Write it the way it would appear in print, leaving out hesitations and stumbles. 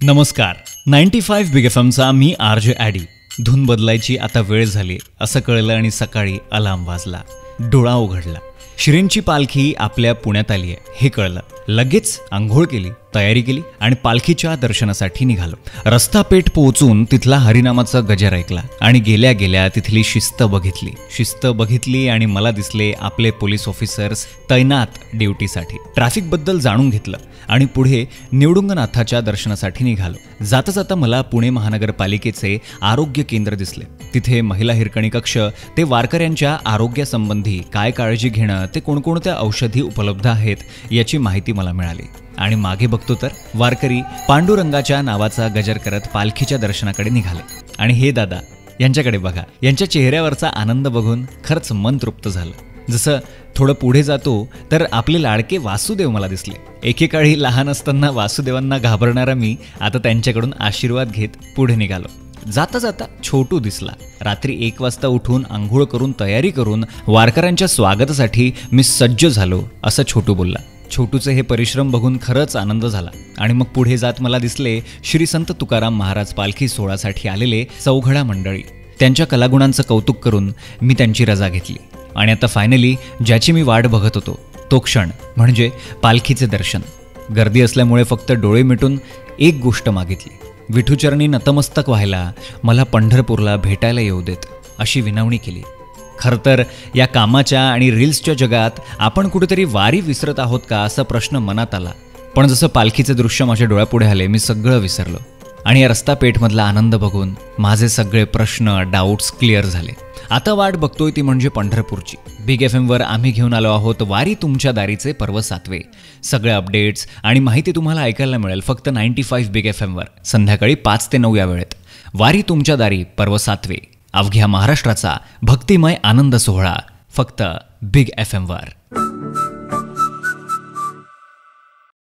नमस्कार. 95 बिग एफएमचा मी आरजे ॲडी. धून बदलायची आता वेळ झाली असं कळलं आणि सकाळी अलार्म वाजला. डोळा उघडला. श्रींची पालखी आपल्या पुण्यात आली आहे हे कळलं. लगेच आंघोळ केली, तयारी केली आणि पालखीच्या दर्शनासाठी निघालो. रस्ता पेठ पोहोचून तिथला हरिनामाचा गजर ऐकला आणि गेल्या गेल्या तिथली शिस्त बघितली आणि मला दिसले आपले पोलीस ऑफिसर्स तैनात ड्युटीसाठी. ट्रॅफिकबद्दल जाणून घेतलं आणि पुढे निवडुंगनाथाच्या दर्शनासाठी निघालो. जाता जाता मला पुणे महानगरपालिकेचे आरोग्य केंद्र दिसले. तिथे महिला हिरकणी कक्ष ते वारकऱ्यांच्या आरोग्यासंबंधी काय काळजी घेणं ते कोणकोणत्या औषधी उपलब्ध आहेत याची माहिती मला मिळाली. आणि मागे बघतो तर वारकरी पांडुरंगाच्या नावाचा गजर करत पालखीच्या दर्शनाकडे निघाले. आणि हे दादा यांच्याकडे बघा, यांच्या चेहऱ्यावरचा आनंद बघून खरंच मन तृप्त झालं. जसं थोडं पुढे जातो तर आपले लाडके वासुदेव मला दिसले. एकेकाळी लहान असताना वासुदेवांना घाबरणारा मी आता त्यांच्याकडून आशीर्वाद घेत पुढे निघालो. जाता जाता छोटू दिसला. रात्री 1 वाजता उठून आंघोळ करून तयारी करून वारकऱ्यांच्या स्वागतासाठी मी सज्ज झालो असं छोटू बोलला. छोटूचे हे परिश्रम बघून खरंच आनंद झाला. आणि मग पुढे जात मला दिसले श्री संत तुकाराम महाराज पालखी सोहळ्यासाठी आलेले चौघडा मंडळी. त्यांच्या कलागुणांचं कौतुक करून मी त्यांची रजा घेतली. आणि आता फायनली ज्याची मी वाट बघत होतो तो क्षण म्हणजे पालखीचे दर्शन. गर्दी असल्यामुळे फक्त डोळे मिटून एक गोष्ट मागितली, विठूचरणी नतमस्तक व्हायला मला पंढरपूरला भेटायला येऊ देत अशी विनवणी केली. खरं तर या कामाच्या आणि रील्सच्या जगात आपण कुठेतरी वारी विसरत आहोत का असा प्रश्न मनात आला. पण जसं पालखीचे दृश्य माझ्या डोळ्यापुढे आले मी सगळं विसरलो. आणि या रस्ता पेठमधला आनंद बघून माझे सगळे प्रश्न डाऊट्स क्लिअर झाले. आता वाट बघतोय ती म्हणजे पंढरपूरची. बिग एफएमवर आम्ही घेऊन आलो आहोत वारी तुमच्या दारीचे पर्व 7वे. सगळे अपडेट्स आणि माहिती तुम्हाला ऐकायला मिळेल फक्त 95 बिग एफएमवर संध्याकाळी 5 ते 9 या वेळेत. वारी तुमच्या दारी पर्व 7वे, अवघ्या महाराष्ट्राचा भक्तिमय आनंद सोहळा फक्त बिग एफएमवर.